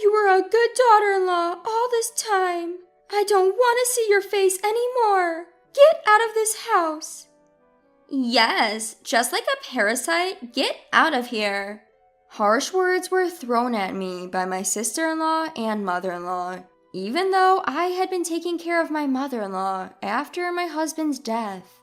you were a good daughter-in-law all this time. I don't want to see your face anymore. Get out of this house. Yes, just like a parasite, get out of here. Harsh words were thrown at me by my sister-in-law and mother-in-law, even though I had been taking care of my mother-in-law after my husband's death.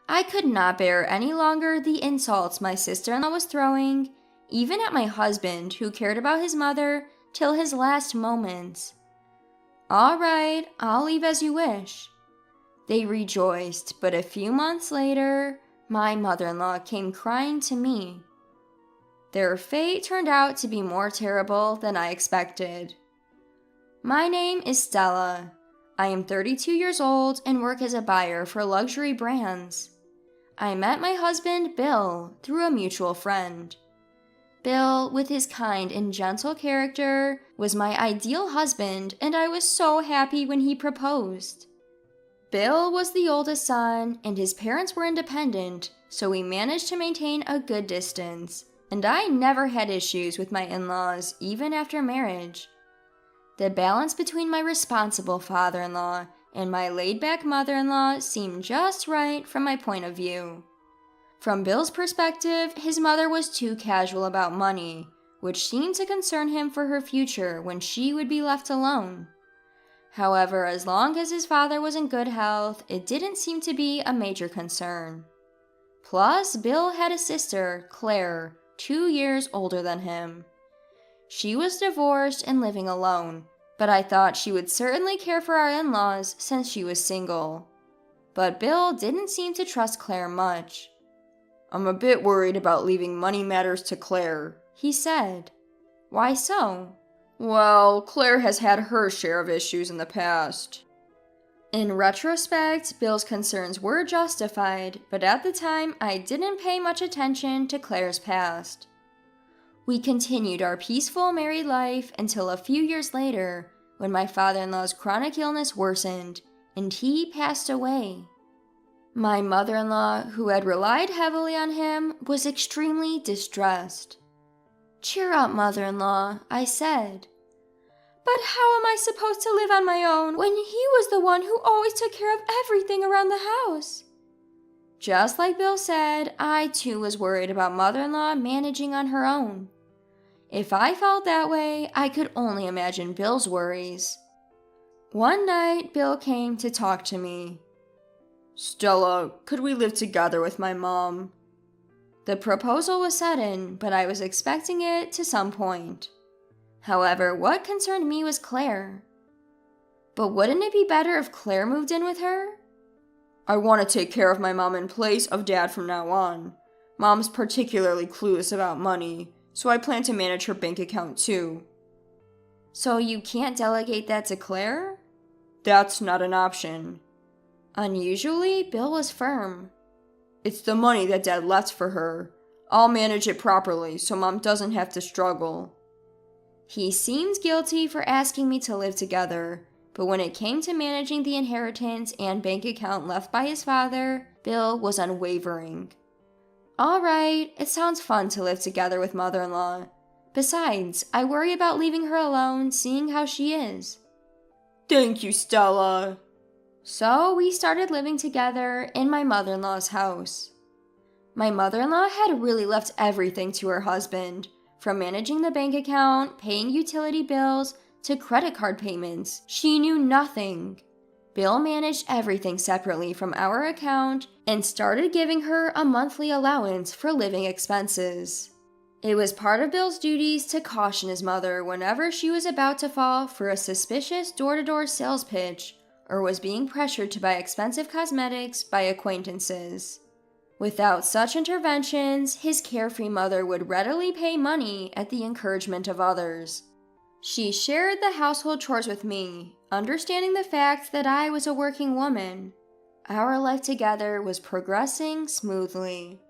I could not bear any longer the insults my sister-in-law was throwing, even at my husband who cared about his mother till his last moments. All right, I'll leave as you wish. They rejoiced, but a few months later, my mother-in-law came crying to me. Their fate turned out to be more terrible than I expected. My name is Stella. I am 32 years old and work as a buyer for luxury brands. I met my husband, Bill, through a mutual friend. Bill, with his kind and gentle character, was my ideal husband, and I was so happy when he proposed. Bill was the oldest son, and his parents were independent, so we managed to maintain a good distance, and I never had issues with my in-laws, even after marriage. The balance between my responsible father-in-law and my laid-back mother-in-law seemed just right from my point of view. From Bill's perspective, his mother was too casual about money, which seemed to concern him for her future when she would be left alone. However, as long as his father was in good health, it didn't seem to be a major concern. Plus, Bill had a sister, Claire, 2 years older than him. She was divorced and living alone, but I thought she would certainly care for our in-laws since she was single. But Bill didn't seem to trust Claire much. "I'm a bit worried about leaving money matters to Claire," he said. "Why so?" "Well, Claire has had her share of issues in the past." In retrospect, Bill's concerns were justified, but at the time I didn't pay much attention to Claire's past. We continued our peaceful married life until a few years later, when my father-in-law's chronic illness worsened, and he passed away. My mother-in-law, who had relied heavily on him, was extremely distressed. "Cheer up, mother-in-law," I said. "But how am I supposed to live on my own when he was the one who always took care of everything around the house?" Just like Bill said, I too was worried about mother-in-law managing on her own. If I felt that way, I could only imagine Bill's worries. One night, Bill came to talk to me. "Stella, could we live together with my mom?" The proposal was sudden, but I was expecting it to some point. However, what concerned me was Claire. But wouldn't it be better if Claire moved in with her? "I want to take care of my mom in place of Dad from now on. Mom's particularly clueless about money, so I plan to manage her bank account too." "So you can't delegate that to Claire?" "That's not an option." Unusually, Bill was firm. "It's the money that Dad left for her. I'll manage it properly so Mom doesn't have to struggle." He seemed guilty for asking me to live together, but when it came to managing the inheritance and bank account left by his father, Bill was unwavering. "All right, it sounds fun to live together with mother-in-law. Besides, I worry about leaving her alone, seeing how she is." "Thank you, Stella." So we started living together in my mother-in-law's house. My mother-in-law had really left everything to her husband, from managing the bank account, paying utility bills, to credit card payments. She knew nothing. Bill managed everything separately from our account and started giving her a monthly allowance for living expenses. It was part of Bill's duties to caution his mother whenever she was about to fall for a suspicious door-to-door sales pitch or was being pressured to buy expensive cosmetics by acquaintances. Without such interventions, his carefree mother would readily pay money at the encouragement of others. She shared the household chores with me, understanding the fact that I was a working woman. Our life together was progressing smoothly.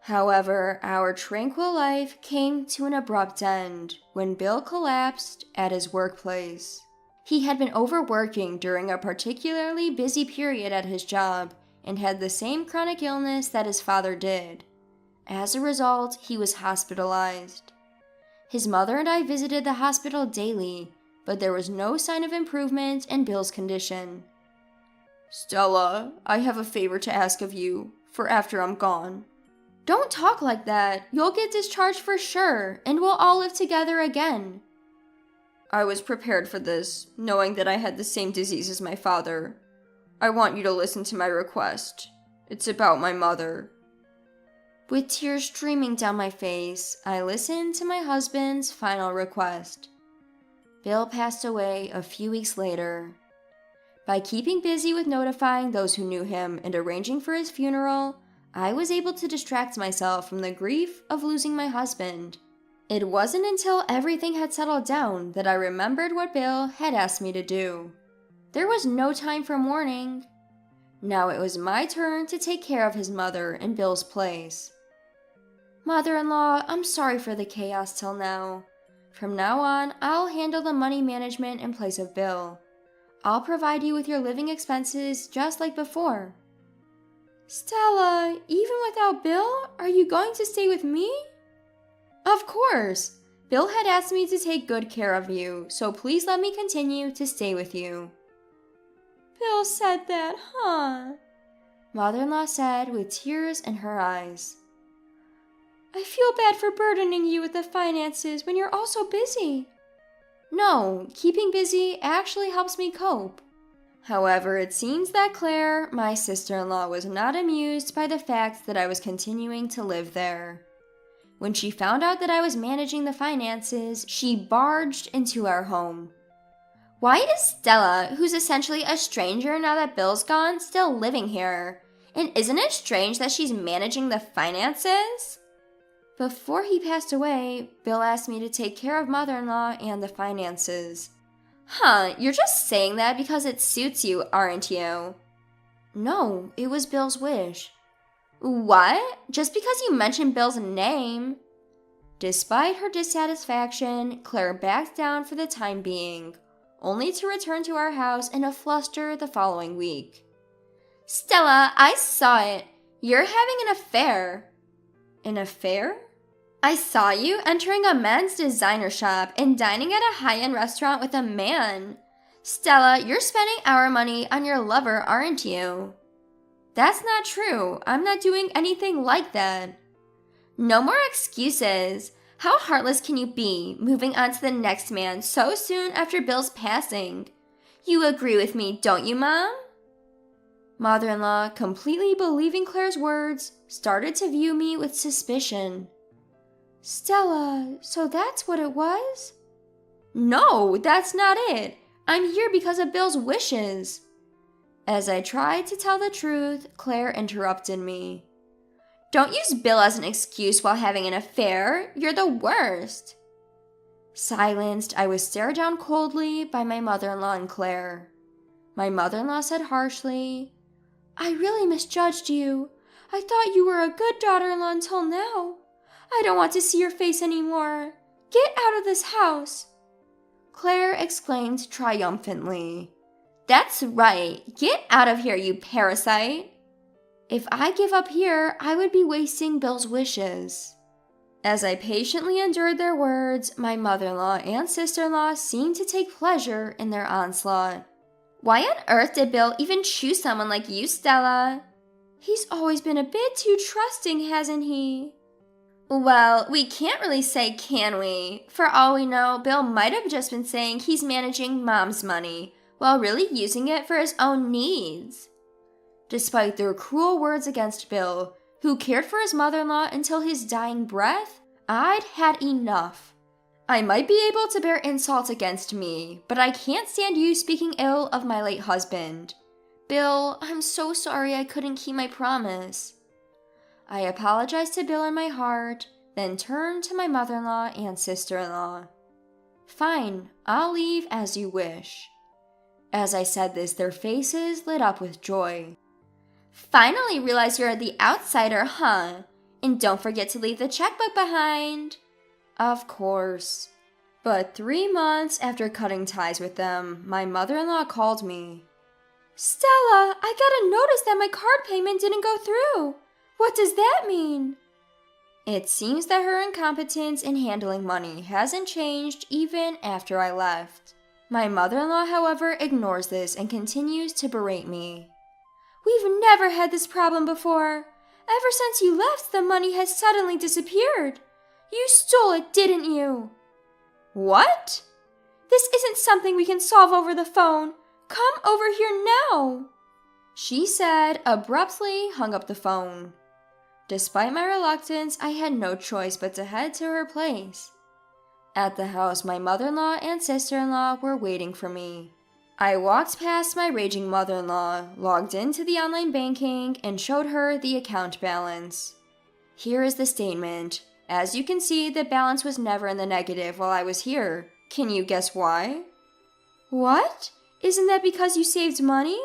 However, our tranquil life came to an abrupt end when Bill collapsed at his workplace. He had been overworking during a particularly busy period at his job and had the same chronic illness that his father did. As a result, he was hospitalized. His mother and I visited the hospital daily, but there was no sign of improvement in Bill's condition. "Stella, I have a favor to ask of you, for after I'm gone." "Don't talk like that. You'll get discharged for sure, and we'll all live together again." "I was prepared for this, knowing that I had the same disease as my father. I want you to listen to my request. It's about my mother." With tears streaming down my face, I listened to my husband's final request. Bill passed away a few weeks later. By keeping busy with notifying those who knew him and arranging for his funeral, I was able to distract myself from the grief of losing my husband. It wasn't until everything had settled down that I remembered what Bill had asked me to do. There was no time for mourning. Now it was my turn to take care of his mother in Bill's place. "Mother-in-law, I'm sorry for the chaos till now. From now on, I'll handle the money management in place of Bill. I'll provide you with your living expenses just like before." "Stella, even without Bill, are you going to stay with me?" "Of course. Bill had asked me to take good care of you, so please let me continue to stay with you." "Bill said that, huh?" Mother-in-law said with tears in her eyes. "I feel bad for burdening you with the finances when you're all so busy." "No, keeping busy actually helps me cope." However, it seems that Claire, my sister-in-law, was not amused by the fact that I was continuing to live there. When she found out that I was managing the finances, she barged into our home. "Why is Stella, who's essentially a stranger now that Bill's gone, still living here? And isn't it strange that she's managing the finances?" Before he passed away, Bill asked me to take care of mother-in-law and the finances. "Huh, you're just saying that because it suits you, aren't you?" "No, it was Bill's wish." "What? Just because you mentioned Bill's name?" Despite her dissatisfaction, Claire backed down for the time being, only to return to our house in a fluster the following week. "Stella, I saw it. You're having an affair." "An affair?" "I saw you entering a men's designer shop and dining at a high-end restaurant with a man. Stella, you're spending our money on your lover, aren't you?" "That's not true. I'm not doing anything like that." "No more excuses. How heartless can you be, moving on to the next man so soon after Bill's passing? You agree with me, don't you, Mom?" Mother-in-law, completely believing Claire's words, started to view me with suspicion. "Stella, so that's what it was?" "No, that's not it. I'm here because of Bill's wishes." As I tried to tell the truth, Claire interrupted me. "Don't use Bill as an excuse while having an affair. You're the worst." Silenced, I was stared down coldly by my mother-in-law and Claire. My mother-in-law said harshly, "I really misjudged you. I thought you were a good daughter-in-law until now. I don't want to see your face anymore. Get out of this house." Claire exclaimed triumphantly. "That's right. Get out of here, you parasite." If I give up here, I would be wasting Bill's wishes. As I patiently endured their words, my mother-in-law and sister-in-law seemed to take pleasure in their onslaught. "Why on earth did Bill even choose someone like you, Stella?" "He's always been a bit too trusting, hasn't he?" "Well, we can't really say, can we? For all we know, Bill might have just been saying he's managing Mom's money, while really using it for his own needs." Despite their cruel words against Bill, who cared for his mother-in-law until his dying breath, I'd had enough. I might be able to bear insults against me, but I can't stand you speaking ill of my late husband. Bill, I'm so sorry I couldn't keep my promise. I apologized to Bill in my heart, then turned to my mother-in-law and sister-in-law. "Fine, I'll leave as you wish." As I said this, their faces lit up with joy. "Finally realize you're the outsider, huh? And don't forget to leave the checkbook behind." Of course. But 3 months after cutting ties with them, my mother-in-law called me. "Stella, I got a notice that my card payment didn't go through. What does that mean?" It seems that her incompetence in handling money hasn't changed even after I left. My mother-in-law, however, ignores this and continues to berate me. We've never had this problem before. Ever since you left, the money has suddenly disappeared. You stole it, didn't you? What? This isn't something we can solve over the phone. Come over here now, she said, abruptly hung up the phone. Despite my reluctance, I had no choice but to head to her place. At the house, my mother-in-law and sister-in-law were waiting for me. I walked past my raging mother-in-law, logged into the online banking, and showed her the account balance. Here is the statement. As you can see, the balance was never in the negative while I was here. Can you guess why? What? Isn't that because you saved money?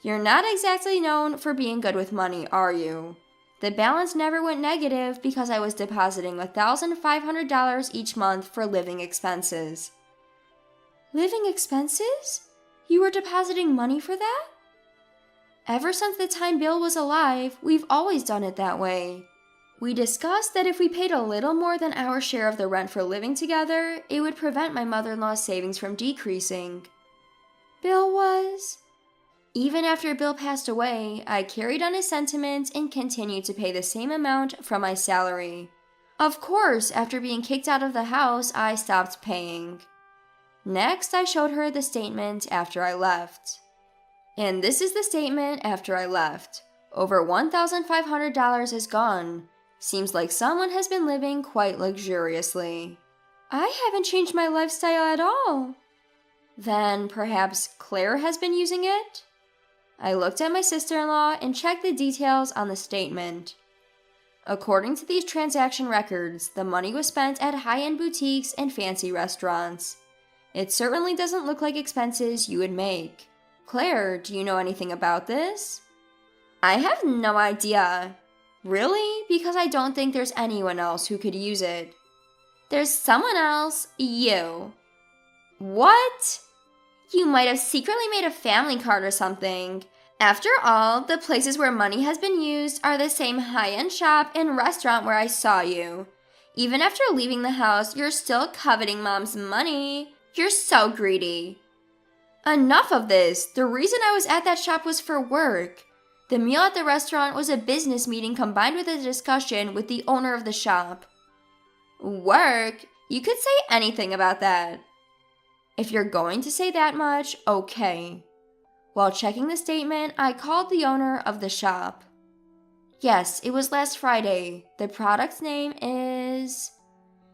You're not exactly known for being good with money, are you? The balance never went negative because I was depositing $1,500 each month for living expenses. Living expenses? You were depositing money for that? Ever since the time Bill was alive, we've always done it that way. We discussed that if we paid a little more than our share of the rent for living together, it would prevent my mother-in-law's savings from decreasing. Bill was? Even after Bill passed away, I carried on his sentiments and continued to pay the same amount from my salary. Of course, after being kicked out of the house, I stopped paying. Next, I showed her the statement after I left. And this is the statement after I left. Over $1,500 is gone. Seems like someone has been living quite luxuriously. I haven't changed my lifestyle at all. Then perhaps Claire has been using it? I looked at my sister-in-law and checked the details on the statement. According to these transaction records, the money was spent at high-end boutiques and fancy restaurants. It certainly doesn't look like expenses you would make. Claire, do you know anything about this? I have no idea. Really? Because I don't think there's anyone else who could use it. There's someone else, you. What? You might have secretly made a family card or something. After all, the places where money has been used are the same high-end shop and restaurant where I saw you. Even after leaving the house, you're still coveting Mom's money. You're so greedy. Enough of this. The reason I was at that shop was for work. The meal at the restaurant was a business meeting combined with a discussion with the owner of the shop. Work? You could say anything about that. If you're going to say that much, okay. While checking the statement, I called the owner of the shop. Yes, it was last Friday. The product's name is...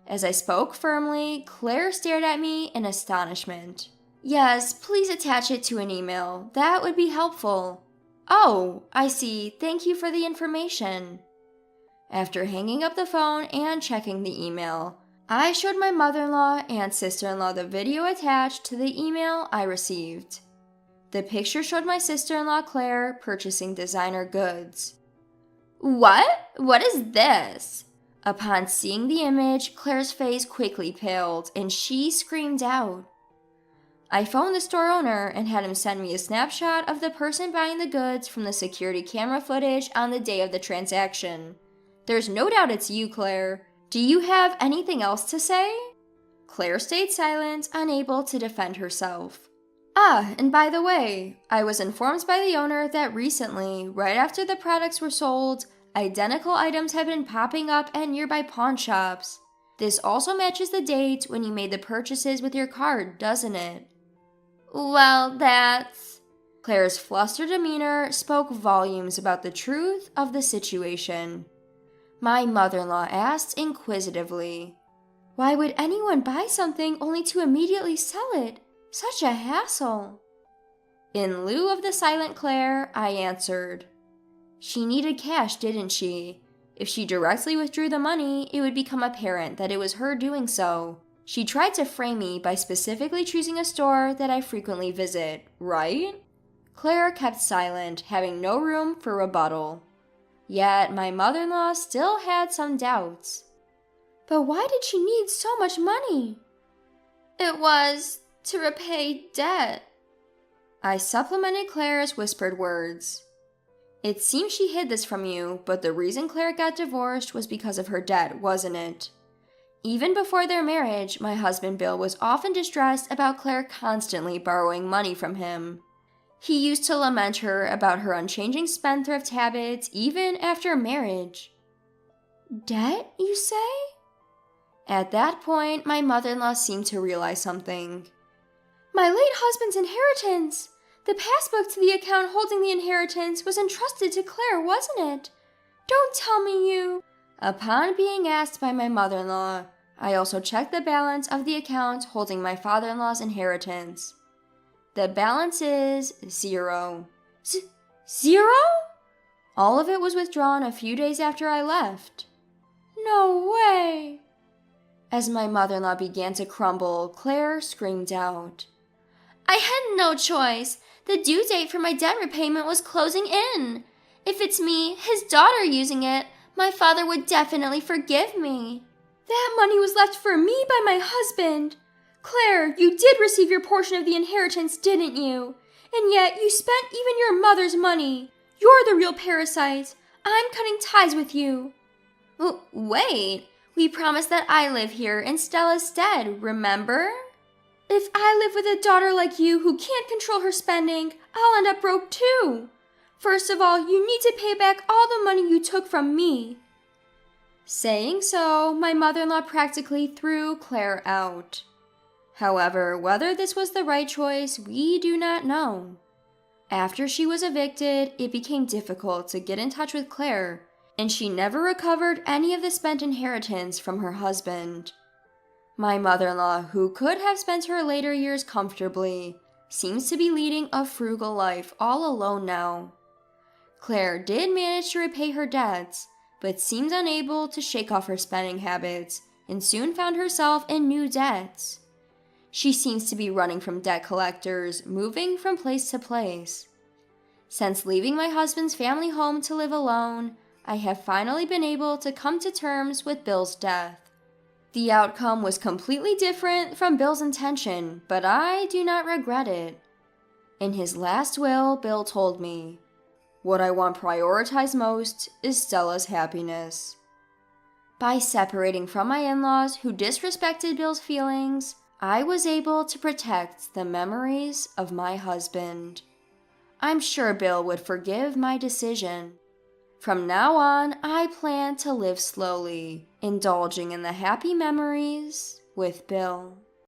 As I spoke firmly, Claire stared at me in astonishment. Yes, please attach it to an email. That would be helpful. Oh, I see. Thank you for the information. After hanging up the phone and checking the email, I showed my mother-in-law and sister-in-law the video attached to the email I received. The picture showed my sister-in-law Claire purchasing designer goods. What? What is this? Upon seeing the image, Claire's face quickly paled and she screamed out. I phoned the store owner and had him send me a snapshot of the person buying the goods from the security camera footage on the day of the transaction. There's no doubt it's you, Claire. Do you have anything else to say? Claire stayed silent, unable to defend herself. Ah, and by the way, I was informed by the owner that recently, right after the products were sold, identical items have been popping up at nearby pawn shops. This also matches the date when you made the purchases with your card, doesn't it? Well, that's... Claire's flustered demeanor spoke volumes about the truth of the situation. My mother-in-law asked inquisitively, "Why would anyone buy something only to immediately sell it? Such a hassle." In lieu of the silent Claire, I answered, "She needed cash, didn't she? If she directly withdrew the money, it would become apparent that it was her doing so. She tried to frame me by specifically choosing a store that I frequently visit, right?" Claire kept silent, having no room for rebuttal. Yet my mother-in-law still had some doubts. But why did she need so much money? It was to repay debt. I supplemented Claire's whispered words. It seems she hid this from you, but the reason Claire got divorced was because of her debt, wasn't it? Even before their marriage, my husband Bill was often distressed about Claire constantly borrowing money from him. He used to lament her about her unchanging spendthrift habits even after marriage. Debt, you say? At that point, my mother-in-law seemed to realize something. My late husband's inheritance! The passbook to the account holding the inheritance was entrusted to Claire, wasn't it? Don't tell me you... Upon being asked by my mother-in-law, I also checked the balance of the account holding my father-in-law's inheritance. The balance is 0. Zero? All of it was withdrawn a few days after I left. No way! As my mother-in-law began to crumble, Claire screamed out. I had no choice. The due date for my debt repayment was closing in. If it's me, his daughter, using it, my father would definitely forgive me. That money was left for me by my husband. Claire, you did receive your portion of the inheritance, didn't you? And yet you spent even your mother's money. You're the real parasite. I'm cutting ties with you. Wait, we promised that I live here in Stella's stead, remember? If I live with a daughter like you who can't control her spending, I'll end up broke too. First of all, you need to pay back all the money you took from me. Saying so, my mother-in-law practically threw Claire out. However, whether this was the right choice, we do not know. After she was evicted, it became difficult to get in touch with Claire, and she never recovered any of the spent inheritance from her husband. My mother-in-law, who could have spent her later years comfortably, seems to be leading a frugal life all alone now. Claire did manage to repay her debts, but seemed unable to shake off her spending habits and soon found herself in new debts. She seems to be running from debt collectors, moving from place to place. Since leaving my husband's family home to live alone, I have finally been able to come to terms with Bill's death. The outcome was completely different from Bill's intention, but I do not regret it. In his last will, Bill told me, "What I want prioritized most is Stella's happiness." By separating from my in-laws who disrespected Bill's feelings, I was able to protect the memories of my husband. I'm sure Bill would forgive my decision. From now on, I plan to live slowly, indulging in the happy memories with Bill.